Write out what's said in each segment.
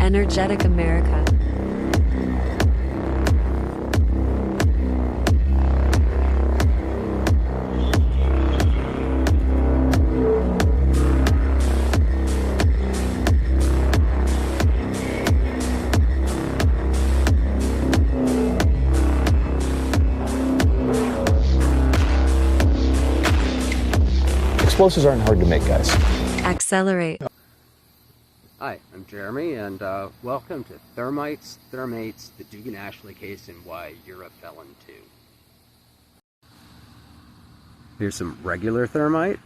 energetic America. Explosives aren't hard to make, guys. Accelerate. Hi, I'm Jeremy, and welcome to Thermites, Thermates, the Dugan Ashley case, and why you're a felon too. Here's some regular thermite.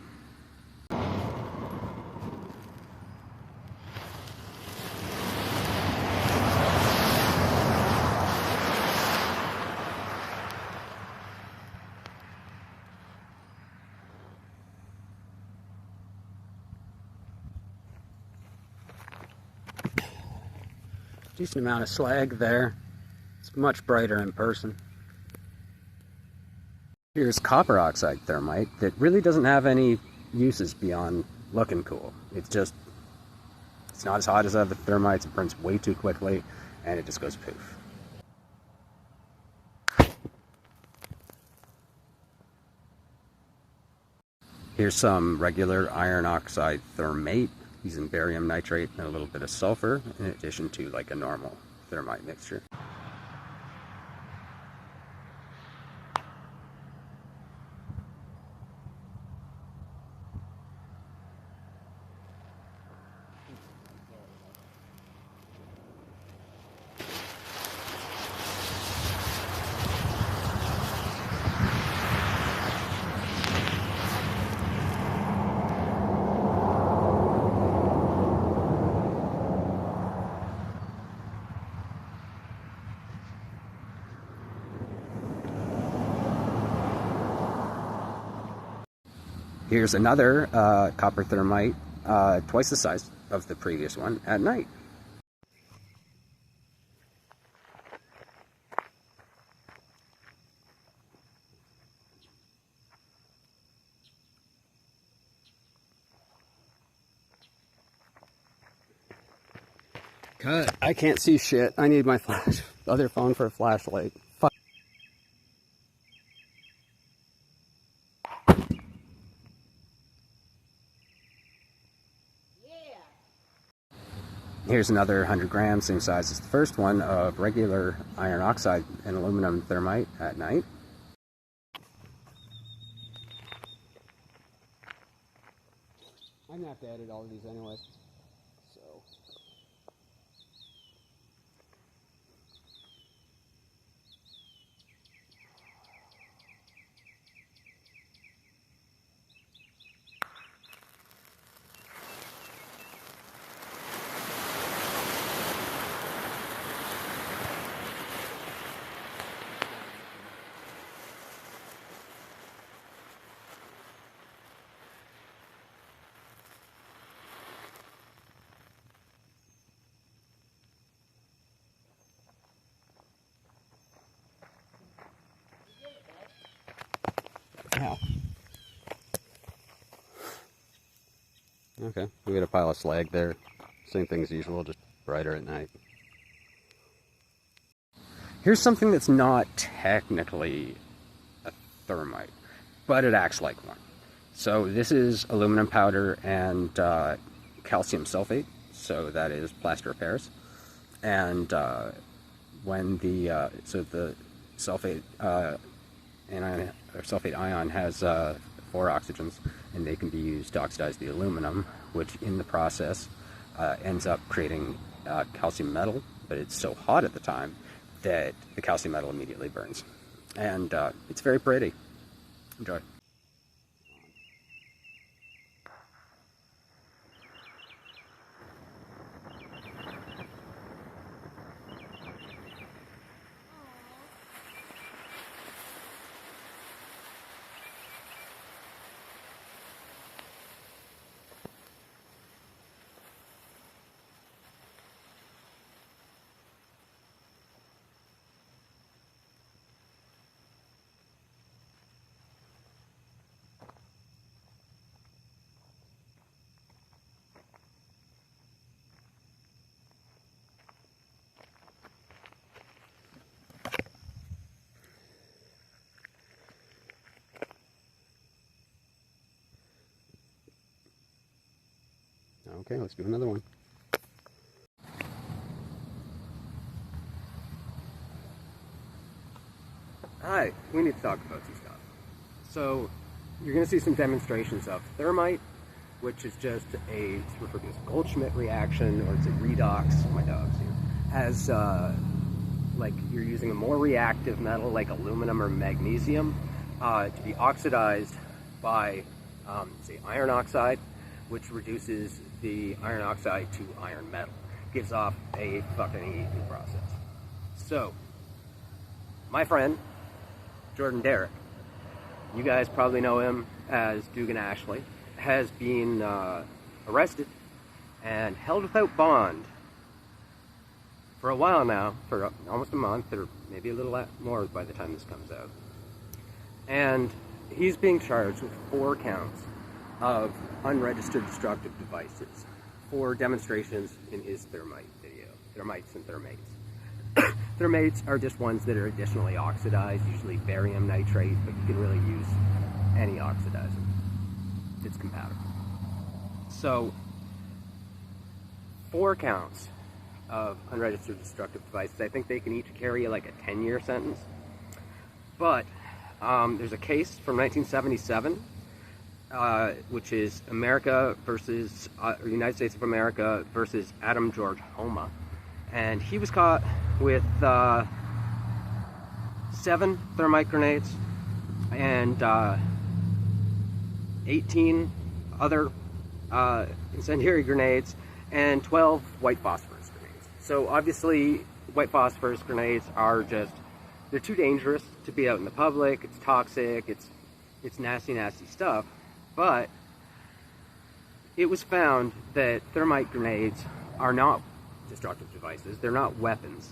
Decent amount of slag there. It's much brighter in person. Here's copper oxide thermite that really doesn't have any uses beyond looking cool. It's not as hot as other thermites, it burns way too quickly, and it just goes poof. Here's some regular iron oxide thermate, using barium nitrate and a little bit of sulfur in addition to like a normal thermite mixture. Here's another copper thermite, twice the size of the previous one, at night. Cut. I can't see shit. I need my other phone for a flashlight. Fuck. Here's another 100 grams, same size as the first one, of regular iron oxide and aluminum thermite at night. I'm gonna have to edit all of these anyway, so. Ow. Okay, we got a pile of slag there. Same thing as usual, just brighter at night. Here's something that's not technically a thermite, but it acts like one. So this is aluminum powder and calcium sulfate, so that is plaster of Paris. And when the sulfate sulfate ion has 4 oxygens, and they can be used to oxidize the aluminum, which in the process ends up creating calcium metal, but it's so hot at the time that the calcium metal immediately burns. And it's very pretty. Enjoy. Okay, let's do another one. Alright, we need to talk about some stuff. So, you're going to see some demonstrations of thermite, which is just it's referred to as a Goldschmidt reaction, or it's a redox. My dog's here. As, like, you're using a more reactive metal, like aluminum or magnesium, to be oxidized by, say, iron oxide, which reduces the iron oxide to iron metal. Gives off a fucking easy process. So, my friend, Jordan Derrick, you guys probably know him as Dugan Ashley, has been arrested and held without bond for a while now, for almost a month, or maybe a little more by the time this comes out. And he's being charged with 4 counts of unregistered destructive devices for demonstrations in his Thermite video. Thermites and thermates. Thermates are just ones that are additionally oxidized, usually barium nitrate, but you can really use any oxidizer. It's compatible. So, 4 counts of unregistered destructive devices. I think they can each carry like a 10-year sentence. But there's a case from 1977, which is America versus United States of America versus Adam George Homa, and he was caught with 7 thermite grenades and 18 other incendiary grenades and 12 white phosphorus grenades. So obviously white phosphorus grenades are they're too dangerous to be out in the public. It's toxic, it's nasty stuff. But it was found that thermite grenades are not destructive devices, they're not weapons,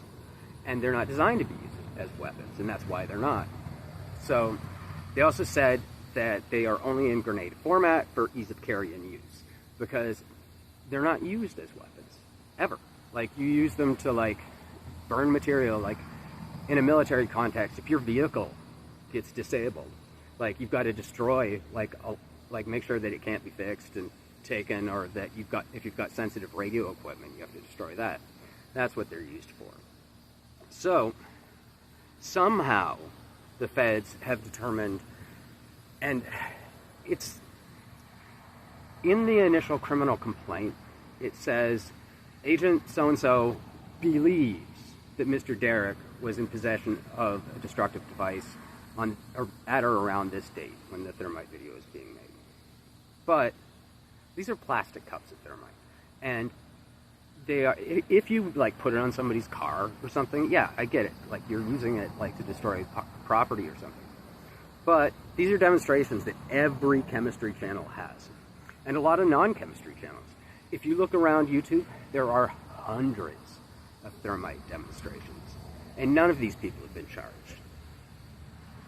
and they're not designed to be used as weapons, and that's why they're not. So they also said that they are only in grenade format for ease of carry and use, because they're not used as weapons, ever. Like, you use them to, like, burn material, like, in a military context. If your vehicle gets disabled, like, you've got to destroy, like, make sure that it can't be fixed and taken, or that if you've got sensitive radio equipment, you have to destroy that. That's what they're used for. So, somehow, the feds have determined, and it's in the initial criminal complaint, it says, Agent so-and-so believes that Mr. Derrick was in possession of a destructive device at or around this date when the thermite video is being made. But these are plastic cups of thermite, and they are, if you like put it on somebody's car or something, yeah, I get it. Like, you're using it like to destroy property or something. But these are demonstrations that every chemistry channel has, and a lot of non-chemistry channels. If you look around YouTube, there are hundreds of thermite demonstrations, and none of these people have been charged,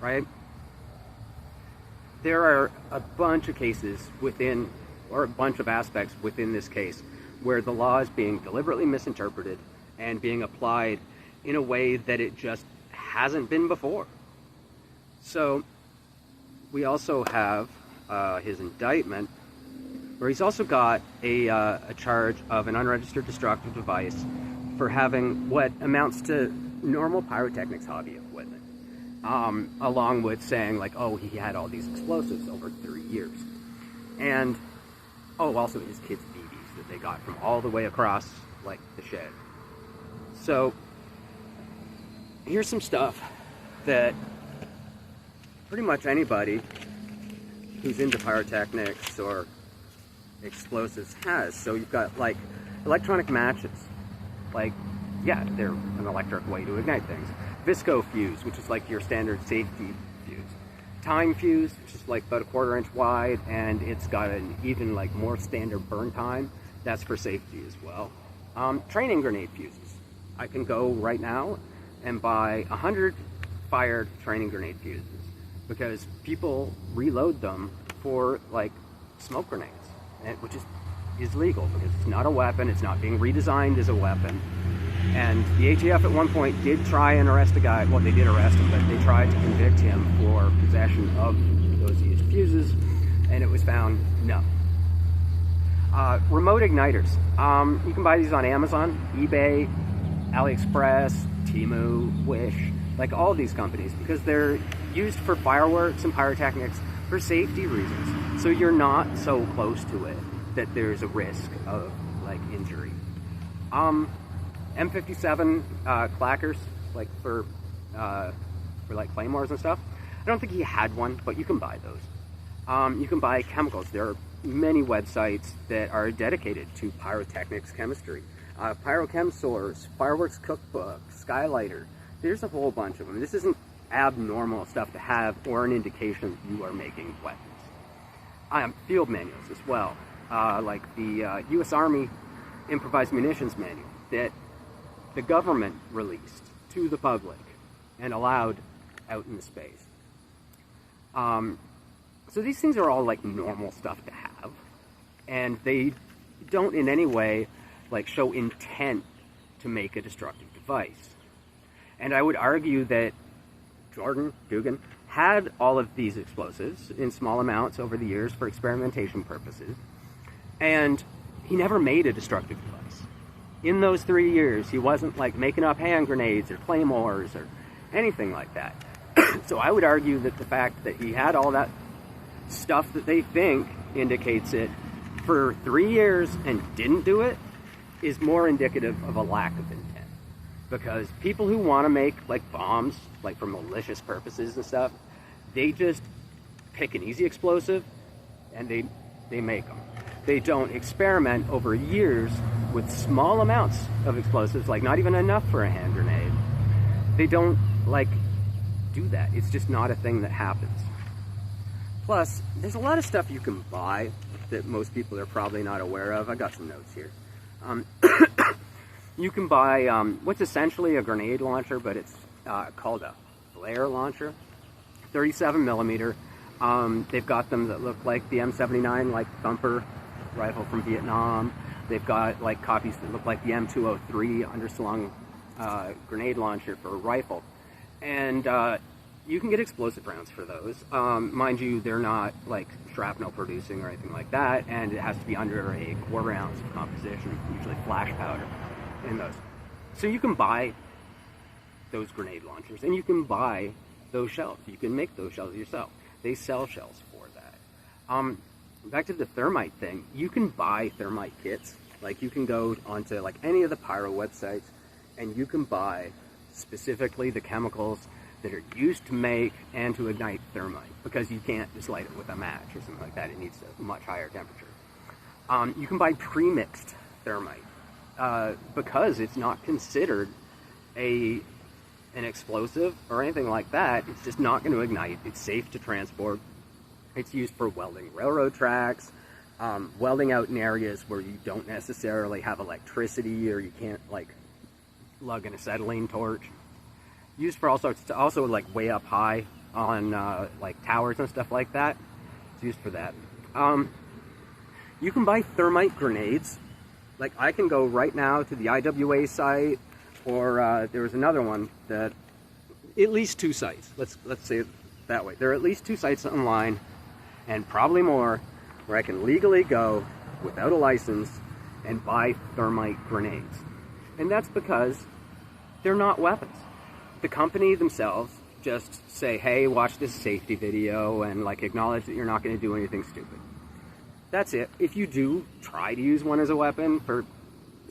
right? There are a bunch of cases within, or a bunch of aspects within this case, where the law is being deliberately misinterpreted and being applied in a way that it just hasn't been before. So we also have his indictment, where he's also got a charge of an unregistered destructive device for having what amounts to normal pyrotechnics hobby equipment, along with saying, like, oh, he had all these explosives over 3 years. And, oh, also his kids' BBs that they got from all the way across, like, the shed. So, here's some stuff that pretty much anybody who's into pyrotechnics or explosives has. So you've got, like, electronic matches. Like, yeah, they're an electric way to ignite things. Visco fuse, which is like your standard safety fuse. Time fuse, which is like about a 1/4 inch wide, and it's got an even like more standard burn time. That's for safety as well. Training grenade fuses. I can go right now and buy 100 fired training grenade fuses, because people reload them for like smoke grenades, which is legal because it's not a weapon. It's not being redesigned as a weapon. And the ATF at one point did try and arrest a guy. Well, they did arrest him, but they tried to convict him for possession of those used fuses, and it was found no. Remote igniters. You can buy these on Amazon, eBay, AliExpress, Temu, Wish, like all these companies, because they're used for fireworks and pyrotechnics for safety reasons. So you're not so close to it that there's a risk of like injury. M57 clackers, like for like claymores and stuff. I don't think he had one, but you can buy those. You can buy chemicals. There are many websites that are dedicated to pyrotechnics chemistry. Pyrochem Source, Fireworks Cookbook, Skylighter. There's a whole bunch of them. This isn't abnormal stuff to have or an indication you are making weapons. Field manuals as well, like the U.S. Army Improvised Munitions Manual that the government released to the public and allowed out in the space. So these things are all like normal stuff to have, and they don't in any way like show intent to make a destructive device. And I would argue that Dugan had all of these explosives in small amounts over the years for experimentation purposes, and he never made a destructive device. In those 3 years, he wasn't like making up hand grenades or claymores or anything like that. So I would argue that the fact that he had all that stuff that they think indicates it for 3 years and didn't do it is more indicative of a lack of intent. Because people who want to make like bombs, like for malicious purposes and stuff, they just pick an easy explosive and they make them. They don't experiment over years with small amounts of explosives, like not even enough for a hand grenade. They don't like do that. It's just not a thing that happens. Plus, there's a lot of stuff you can buy that most people are probably not aware of. I got some notes here. You can buy what's essentially a grenade launcher, but it's called a flare launcher, 37 millimeter. They've got them that look like the M79, like thumper rifle from Vietnam. They've got like copies that look like the M203 underslung grenade launcher for a rifle. And you can get explosive rounds for those. Mind you, they're not like shrapnel producing or anything like that, and it has to be under a quarter ounce of composition, usually flash powder in those. So you can buy those grenade launchers, and you can buy those shells. You can make those shells yourself. They sell shells for that. Back to the thermite thing, you can buy thermite kits. Like you can go onto like any of the pyro websites, and you can buy specifically the chemicals that are used to make and to ignite thermite, because you can't just light it with a match or something like that. It needs a much higher temperature. You can buy pre-mixed thermite because it's not considered an explosive or anything like that. It's just not going to ignite. It's safe to transport. It's used for welding railroad tracks, welding out in areas where you don't necessarily have electricity or you can't like lug an acetylene torch. Used for all sorts, also like way up high on like towers and stuff like that. It's used for that. You can buy thermite grenades. Like I can go right now to the IWA site, or there was another one that, at least 2 sites. Let's say it that way. There are at least 2 sites online, and probably more, where I can legally go without a license and buy thermite grenades. And that's because they're not weapons. The company themselves just say, hey, watch this safety video and like acknowledge that you're not going to do anything stupid. That's it. If you do try to use one as a weapon for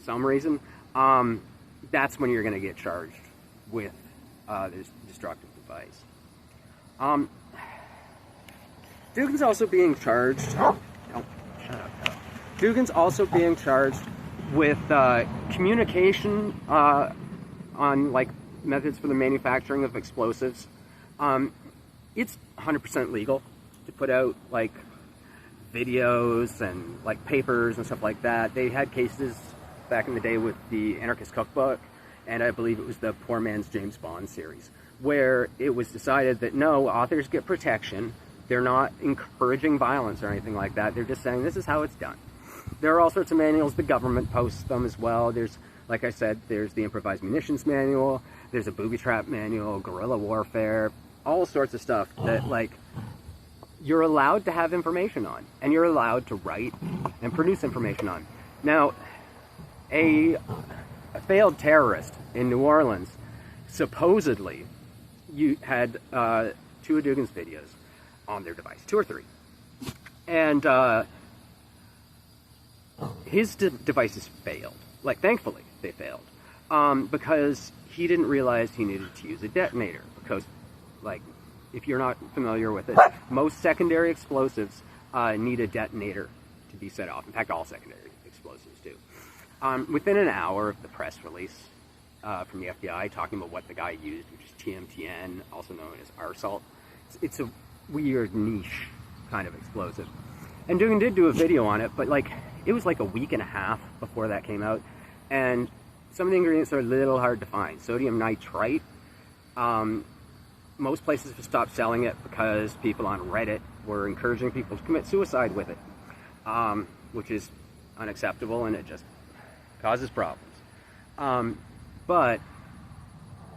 some reason, that's when you're going to get charged with this destructive device. Dugan's also being charged. Oh, shut up. Dugan's also being charged with communication on like methods for the manufacturing of explosives. It's 100% legal to put out like videos and like papers and stuff like that. They had cases back in the day with the Anarchist Cookbook, and I believe it was the Poor Man's James Bond series, where it was decided that no, authors get protection. They're not encouraging violence or anything like that. They're just saying this is how it's done. There are all sorts of manuals. The government posts them as well. There's, like I said, there's the Improvised Munitions Manual. There's a booby trap manual, guerrilla warfare, all sorts of stuff that like you're allowed to have information on, and you're allowed to write and produce information on. Now, a failed terrorist in New Orleans supposedly had 2 of Dugan's videos on their device, 2 or 3. And his devices failed. Like, thankfully, they failed. Because he didn't realize he needed to use a detonator. Because, like, if you're not familiar with it, most secondary explosives need a detonator to be set off. In fact, all secondary explosives do. Within an hour of the press release from the FBI talking about what the guy used, which is TMTN, also known as arsalt, it's a weird niche kind of explosive. And Dugan did do a video on it, but like it was like a week and a half before that came out, and some of the ingredients are a little hard to find. Sodium nitrite. Most places have stopped selling it because people on Reddit were encouraging people to commit suicide with it, which is unacceptable, and it just causes problems. But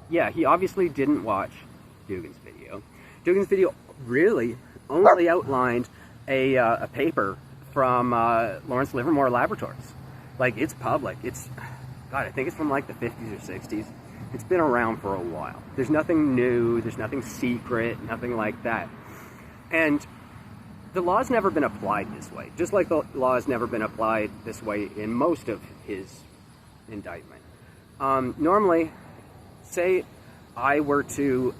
yeah, he obviously didn't watch Dugan's video. Dugan's video really only outlined a paper from Lawrence Livermore Laboratories. Like, it's public. It's, God, I think it's from like the 50s or 60s. It's been around for a while. There's nothing new, there's nothing secret, nothing like that. And the law's never been applied this way, just like the law has never been applied this way in most of his indictment. Normally, say I were to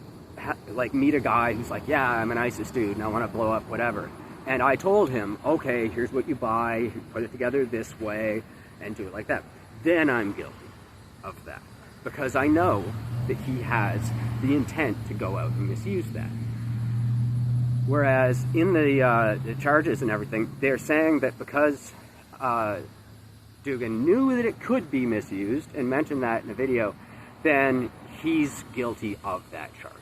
meet a guy who's like, yeah, I'm an ISIS dude and I want to blow up whatever. And I told him, okay, here's what you buy, put it together this way, and do it like that. Then I'm guilty of that, because I know that he has the intent to go out and misuse that. Whereas in the charges and everything, they're saying that because Dugan knew that it could be misused and mentioned that in a video, then he's guilty of that charge.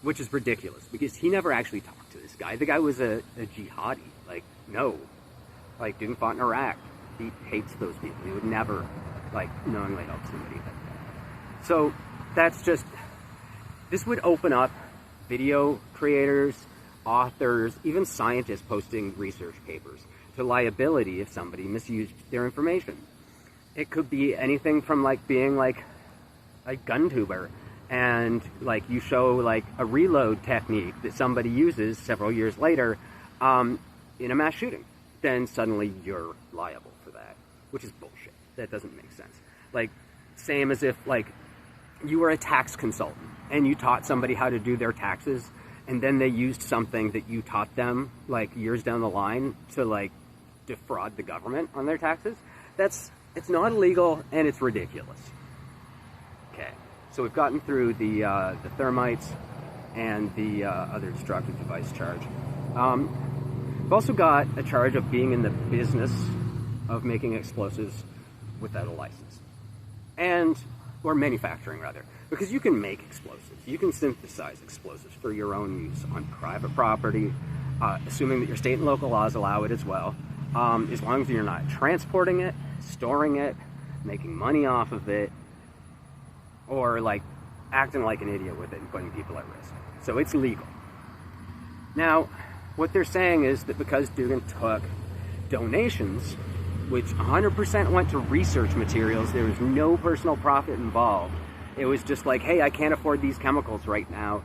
Which is ridiculous, because he never actually talked to this guy. The guy was a jihadi. Like, no. Like, Dugan fought in Iraq. He hates those people. He would never, like, knowingly help somebody like that. So, that's just... This would open up video creators, authors, even scientists posting research papers to liability if somebody misused their information. It could be anything from, like, being, like a gun tuber, and like you show like a reload technique that somebody uses several years later in a mass shooting, then suddenly you're liable for that, which is bullshit. That doesn't make sense. Like, same as if like you were a tax consultant and you taught somebody how to do their taxes, and then they used something that you taught them like years down the line to like defraud the government on their taxes. It's not illegal, and it's ridiculous. Okay. So we've gotten through the thermites and the other destructive device charge. We've also got a charge of being in the business of making explosives without a license. Or manufacturing, rather. Because you can make explosives. You can synthesize explosives for your own use on private property, assuming that your state and local laws allow it as well. As long as you're not transporting it, storing it, making money off of it, or like acting like an idiot with it and putting people at risk. So it's legal. Now, what they're saying is that because Dugan took donations, which 100% went to research materials, there was no personal profit involved. It was just like, hey, I can't afford these chemicals right now.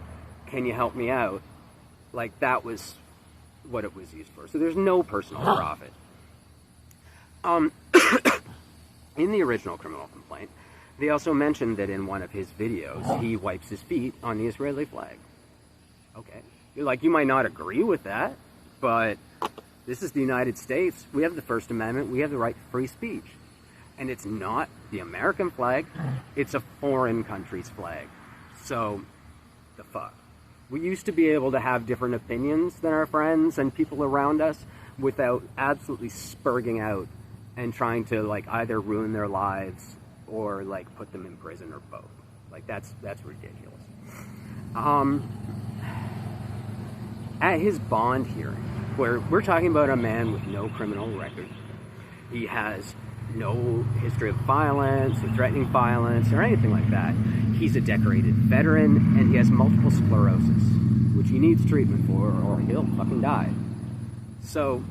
Can you help me out? Like, that was what it was used for. So there's no personal profit. In the original criminal complaint, they also mentioned that in one of his videos, he wipes his feet on the Israeli flag. Okay. Like, you might not agree with that, but this is the United States. We have the First Amendment. We have the right to free speech. And it's not the American flag. It's a foreign country's flag. So, the fuck. We used to be able to have different opinions than our friends and people around us without absolutely spurging out and trying to, like, either ruin their lives or like put them in prison, or both. Like, that's ridiculous. At his bond hearing, where we're talking about a man with no criminal record, he has no history of violence or threatening violence or anything like that. He's a decorated veteran, and he has multiple sclerosis. which he needs treatment for, or he'll fucking die. So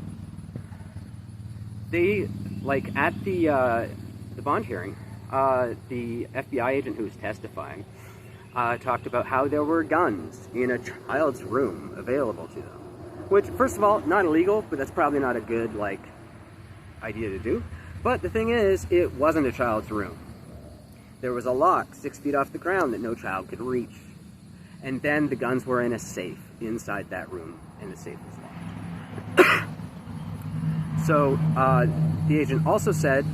they, like, at the bond hearing, the FBI agent who was testifying talked about how there were guns in a child's room available to them. Which, first of all, not illegal, but that's probably not a good, like, idea to do. But the thing is, it wasn't a child's room. There was a lock 6 feet off the ground that no child could reach. And then the guns were in a safe inside that room, and the safe was locked. So, the agent also said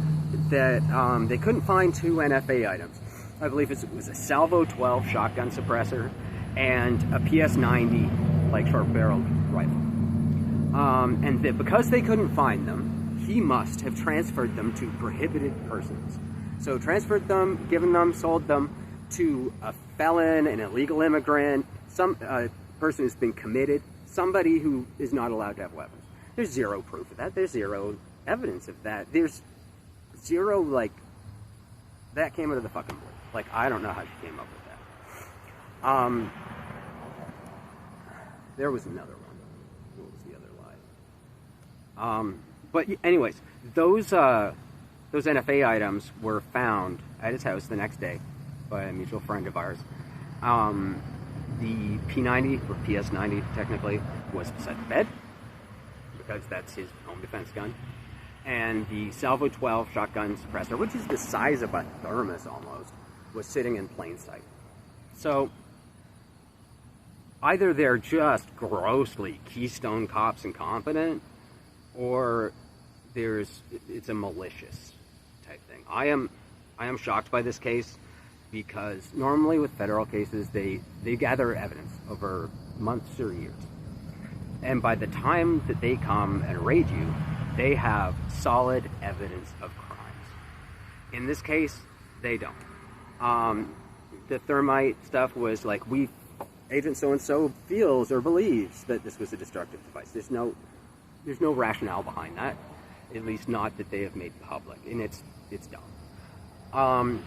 that they couldn't find 2 NFA items. I believe it was a Salvo 12 shotgun suppressor and a PS90, like, short-barreled rifle. And that because they couldn't find them, he must have transferred them to prohibited persons. So transferred them, given them, sold them to a felon, an illegal immigrant, some person who's been committed, somebody who is not allowed to have weapons. There's zero proof of that. There's zero evidence of that. There's zero, like, that came out of the fucking blue. Like, I don't know how she came up with that. There was another one. What was the other lie? But anyways, those NFA items were found at his house the next day by a mutual friend of ours. The P90, or PS90 technically, was beside the bed, because that's his home defense gun. And the Salvo 12 shotgun suppressor, which is the size of a thermos almost, was sitting in plain sight. So, either they're just grossly Keystone Cops incompetent, or it's a malicious type thing. I am shocked by this case, because normally with federal cases, they gather evidence over months or years. And by the time that they come and raid you, they have solid evidence of crimes. In this case, they don't. The Thermite stuff was like, Agent so-and-so feels or believes that this was a destructive device. There's no rationale behind that, at least not that they have made public, and it's dumb.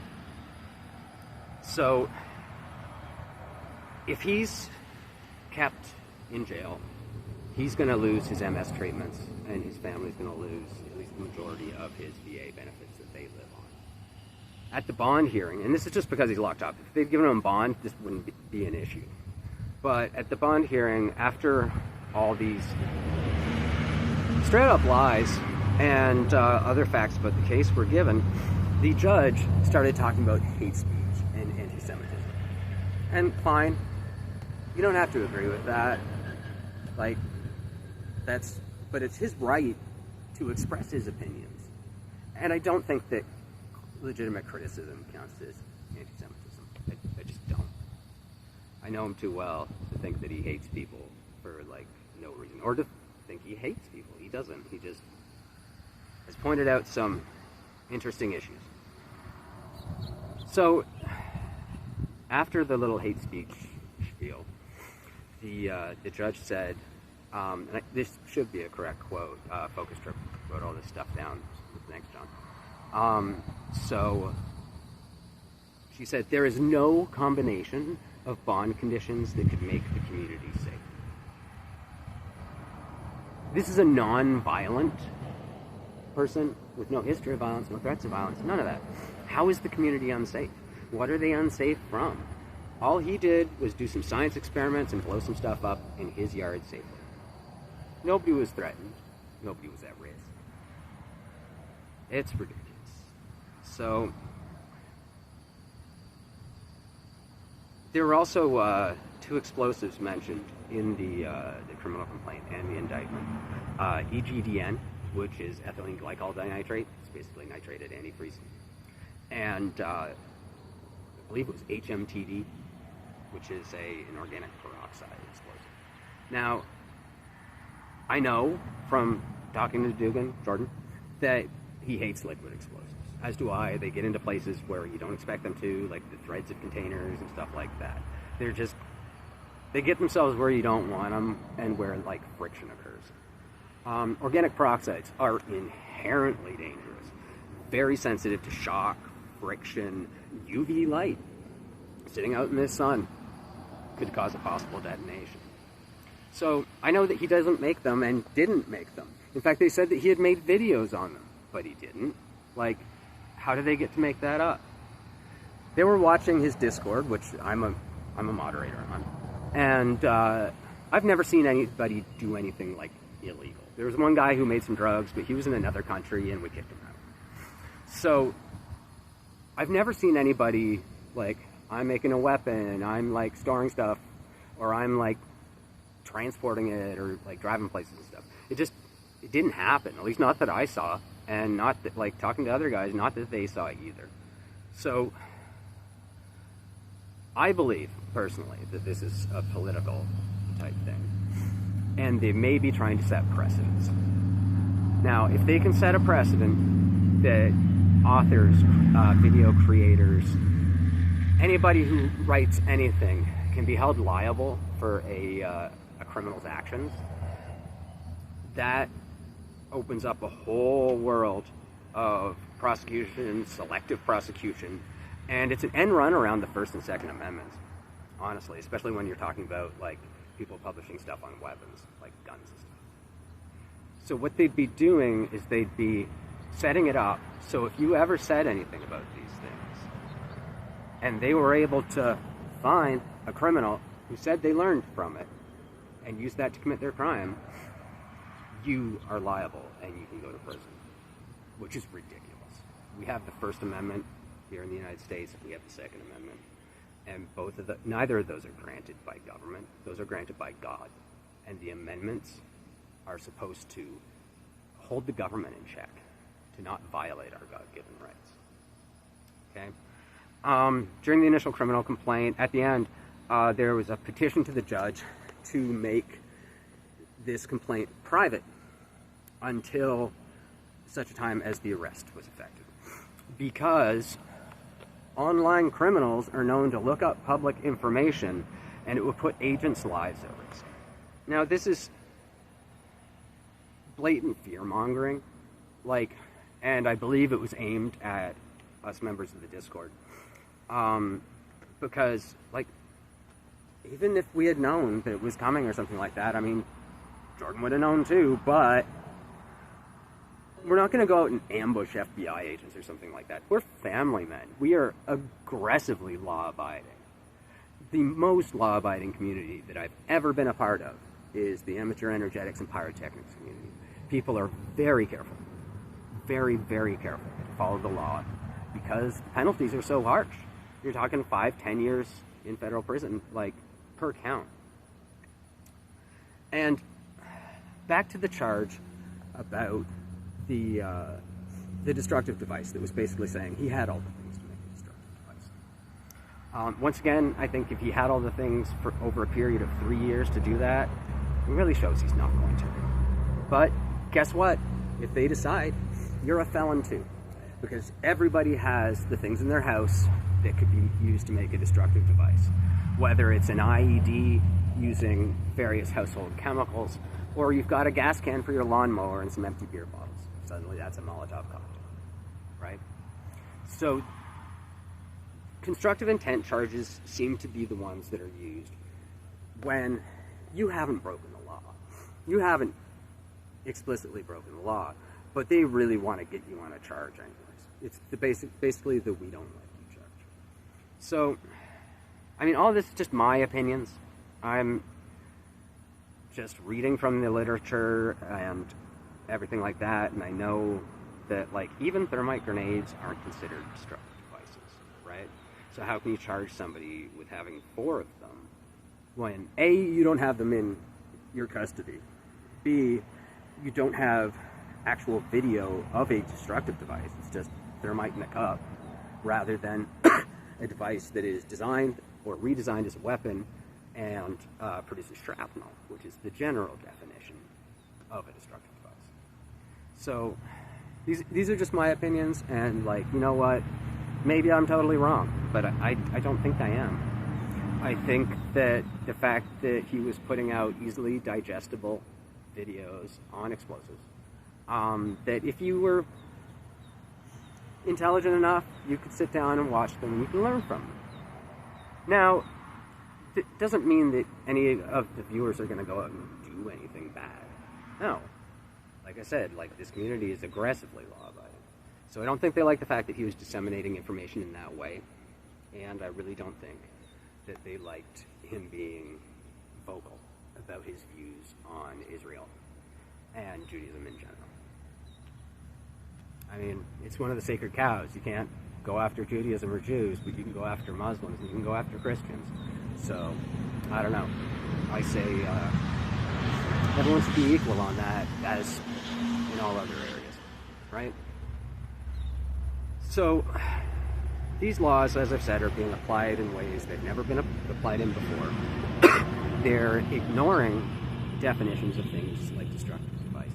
So, if he's kept in jail, he's going to lose his MS treatments, and his family's going to lose at least the majority of his VA benefits that they live on. At the bond hearing, and this is just because he's locked up, if they'd given him a bond, this wouldn't be an issue. But at the bond hearing, after all these straight-up lies and other facts about the case were given, the judge started talking about hate speech and anti-Semitism. And fine, you don't have to agree with that. Like, but it's his right to express his opinions. And I don't think that legitimate criticism counts as anti-Semitism. I just don't. I know him too well to think that he hates people for, like, no reason. Or to think he hates people. He doesn't. He just has pointed out some interesting issues. So, after the little hate speech spiel, the judge said, and this should be a correct quote, Focus Trip wrote all this stuff down. Thanks, John. So, she said, there is no combination of bond conditions that could make the community safe. This is a non-violent person with no history of violence, no threats of violence, none of that. How is the community unsafe? What are they unsafe from? All he did was do some science experiments and blow some stuff up in his yard safely. Nobody was threatened. Nobody was at risk. It's ridiculous. So, there were also 2 explosives mentioned in the criminal complaint and the indictment. EGDN, which is ethylene glycol dinitrate. It's basically nitrated antifreeze. And I believe it was HMTD, which is an organic peroxide explosive. Now, I know from talking to Jordan, that he hates liquid explosives. As do I. They get into places where you don't expect them to, like the threads of containers and stuff like that. They get themselves where you don't want them and where, like, friction occurs. Organic peroxides are inherently dangerous, very sensitive to shock, friction, UV light. Sitting out in the sun could cause a possible detonation. So I know that he doesn't make them and didn't make them. In fact, they said that he had made videos on them, but he didn't. Like, how did they get to make that up? They were watching his Discord, which I'm a moderator on, and I've never seen anybody do anything like illegal. There was one guy who made some drugs, but he was in another country and we kicked him out. So I've never seen anybody like, I'm making a weapon, I'm like storing stuff, or I'm like transporting it, or like driving places and stuff. It didn't happen, at least not that I saw, and not that, like, talking to other guys, not that they saw it either. So I believe personally that this is a political type thing, and they may be trying to set precedents. Now, if they can set a precedent that authors, video creators, anybody who writes anything can be held liable for a criminal's actions, that opens up a whole world of prosecution, selective prosecution, and it's an end run around the First and Second Amendments, honestly, especially when you're talking about like people publishing stuff on weapons, like guns and stuff. So what they'd be doing is they'd be setting it up so if you ever said anything about these things, and they were able to find a criminal who said they learned from it and used that to commit their crime, you are liable and you can go to prison, which is ridiculous. We have the First Amendment here in the United States, we have the Second Amendment, and neither of those are granted by government. Those are granted by God, and the amendments are supposed to hold the government in check, to not violate our God-given rights. Okay. During the initial criminal complaint, at the end, there was a petition to the judge to make this complaint private until such a time as the arrest was effected, because online criminals are known to look up public information and it would put agents' lives at risk. Now, this is blatant fear-mongering, like, and I believe it was aimed at us members of the Discord, because, like, even if we had known that it was coming or something like that, I mean, Jordan would have known too, but we're not going to go out and ambush FBI agents or something like that. We're family men. We are aggressively law-abiding. The most law-abiding community that I've ever been a part of is the amateur energetics and pyrotechnics community. People are very careful, very, very careful to follow the law, because the penalties are so harsh. You're talking 5-10 years in federal prison, like, per count. And back to the charge about the destructive device that was basically saying he had all the things to make a destructive device. Once again, I think if he had all the things for over a period of 3 years to do that, it really shows he's not going to. But guess what? If they decide, you're a felon too, because everybody has the things in their house that could be used to make a destructive device, whether it's an IED using various household chemicals, or you've got a gas can for your lawnmower and some empty beer bottles. Suddenly that's a Molotov cocktail, right? So constructive intent charges seem to be the ones that are used when you haven't broken the law. You haven't explicitly broken the law, but they really want to get you on a charge anyways. It's basically the we don't like you charge. So, I mean, all this is just my opinions. I'm just reading from the literature and everything like that, and I know that, like, even thermite grenades aren't considered destructive devices, right? So how can you charge somebody with having 4 of them when A, you don't have them in your custody, B, you don't have actual video of a destructive device, it's just thermite in a cup, rather than a device that is designed or redesigned as a weapon and produces shrapnel, which is the general definition of a destructive device. So these are just my opinions, and, like, you know what? Maybe I'm totally wrong, but I don't think I am. I think that the fact that he was putting out easily digestible videos on explosives, that if you were intelligent enough, you could sit down and watch them and you can learn from them. Now, doesn't mean that any of the viewers are going to go out and do anything bad. No. Like I said, like, this community is aggressively law-abiding. So I don't think they like the fact that he was disseminating information in that way. And I really don't think that they liked him being vocal about his views on Israel and Judaism in general. I mean, it's one of the sacred cows. You can't go after Judaism or Jews, but you can go after Muslims, and you can go after Christians. So, I don't know. I say everyone should be equal on that, as in all other areas, right? So, these laws, as I've said, are being applied in ways they've never been applied in before. They're ignoring definitions of things like destructive devices.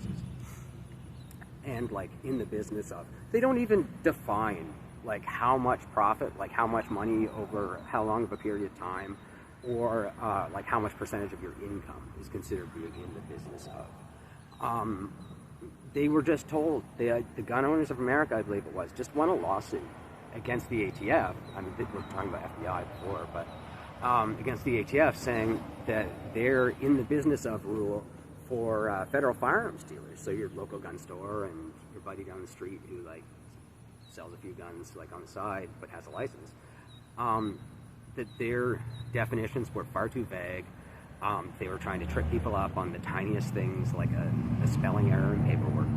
And, like, in the business of, they don't even define, like, how much profit, like, how much money over how long of a period of time, or, like, how much percentage of your income is considered being in the business of. They were just told, the Gun Owners of America, I believe it was, just won a lawsuit against the ATF. I mean, we were talking about FBI before, but against the ATF, saying that they're in the business of rule for federal firearms dealers. So your local gun store and your buddy down the street who, like, sells a few guns, like, on the side, but has a license, that their definitions were far too vague. They were trying to trip people up on the tiniest things, like a spelling error in paperwork.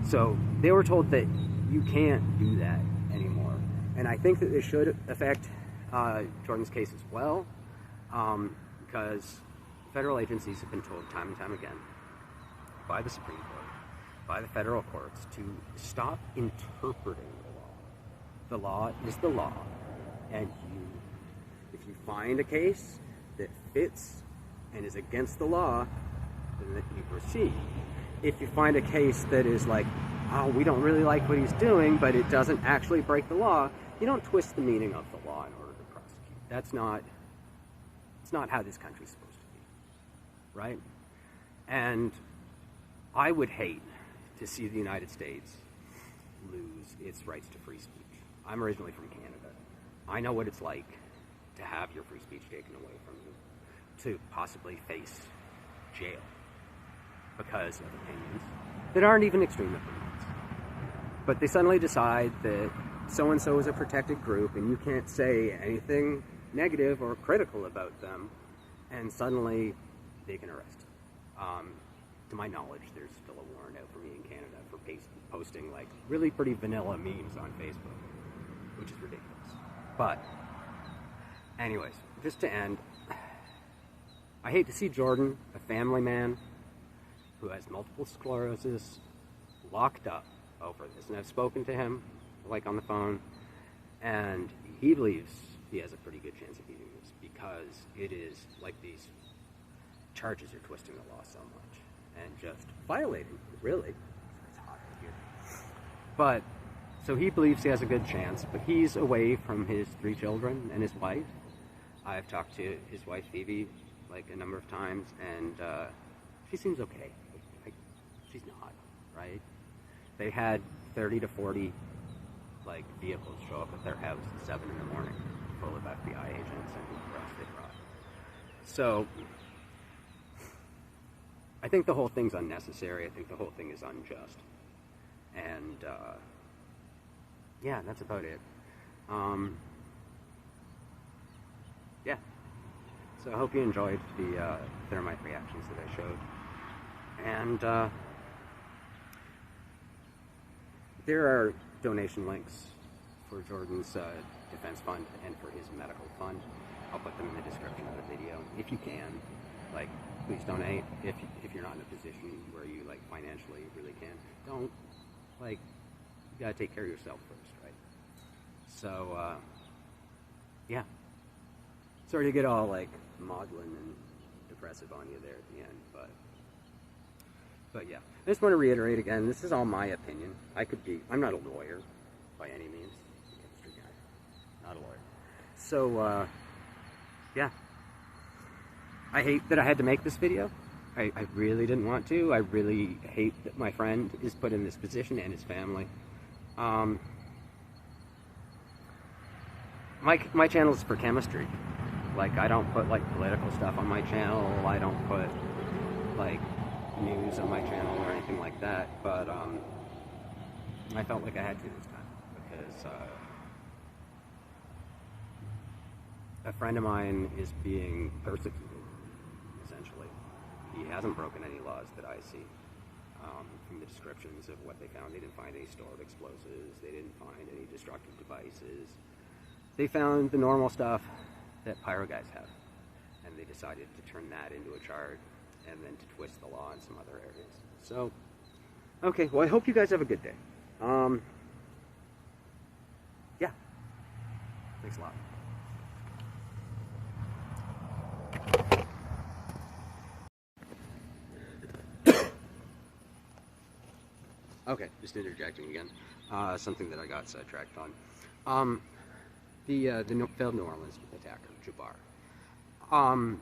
So they were told that you can't do that anymore. And I think that it should affect Jordan's case as well, because federal agencies have been told time and time again by the Supreme Court, by the federal courts, to stop interpreting the law. The law is the law, and if you find a case that fits and is against the law, then you proceed. If you find a case that is like, oh, we don't really like what he's doing, but it doesn't actually break the law, you don't twist the meaning of the law in order to prosecute. It's not how this country's supposed to be, right? And I would hate to see the United States lose its rights to free speech. I'm originally from Canada. I know what it's like to have your free speech taken away from you, to possibly face jail because of opinions that aren't even extreme opinions. But they suddenly decide that so-and-so is a protected group and you can't say anything negative or critical about them, and suddenly they can arrest you. To my knowledge, there's still a warrant out for me in Canada for posting, like, really pretty vanilla memes on Facebook, which is ridiculous. But anyways, just to end, I hate to see Jordan, a family man who has multiple sclerosis, locked up over this. And I've spoken to him, like, on the phone, and he believes he has a pretty good chance of beating this, because it is like these charges are twisting the law so much and just violating, really. It's hot out here. But, so he believes he has a good chance, but he's away from his 3 children and his wife. I've talked to his wife, Phoebe, like, a number of times, and she seems okay. Like, she's not, right? They had 30 to 40, like, vehicles show up at their house at 7 in the morning, full of FBI agents and who else they brought. So, I think the whole thing's unnecessary. I think the whole thing is unjust. And, yeah, that's about it. Yeah. So I hope you enjoyed the Thermite reactions that I showed. And there are donation links for Jordan's defense fund and for his medical fund. I'll put them in the description of the video. If you can, like, please donate. If you're not in a position where you, like, financially really can, don't. Like, you gotta take care of yourself first, right? So, yeah. Sorry to get all, like, maudlin and depressive on you there at the end, but yeah. I just want to reiterate again, this is all my opinion. I'm not a lawyer by any means. I'm a chemistry guy, not a lawyer. So, yeah. I hate that I had to make this video. I really didn't want to. I really hate that my friend is put in this position and his family. My channel is for chemistry, Like, I don't put like political stuff on my channel. I don't put like news on my channel or anything like that. But I felt like I had to this time because a friend of mine is being persecuted. Essentially, he hasn't broken any laws that I see. From the descriptions of what they found, they didn't find any stored explosives. They didn't find any destructive devices. They found the normal stuff that pyro guys have, and they decided to turn that into a charge and then to twist the law in some other areas. So, okay, well, I hope you guys have a good day. Yeah, thanks a lot. Okay, just interjecting again. Something that I got sidetracked on. The failed New Orleans attacker, Jabbar.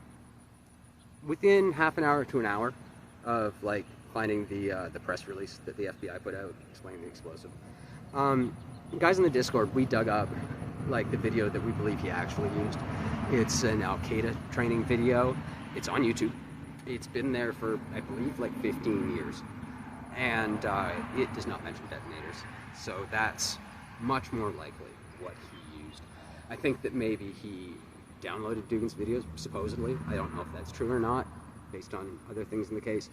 Within half an hour to an hour of like finding the press release that the FBI put out explaining the explosive, guys in the Discord, we dug up like the video that we believe he actually used. It's an Al-Qaeda training video. It's on YouTube. It's been there for, I believe, like 15 years. And it does not mention detonators. So that's much more likely what he used. I think that maybe he downloaded Dugan's videos, supposedly. I don't know if that's true or not, based on other things in the case.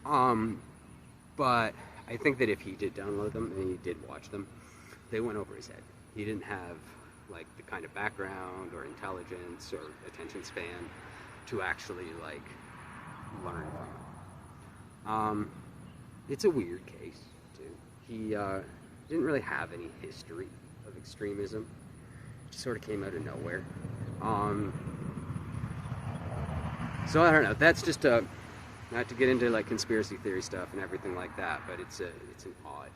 But I think that if he did download them and he did watch them, they went over his head. He didn't have like the kind of background or intelligence or attention span to actually like learn from it. It's a weird case too. He didn't really have any history of extremism. It just sort of came out of nowhere. So I don't know. That's just not to get into like conspiracy theory stuff and everything like that, but it's an odd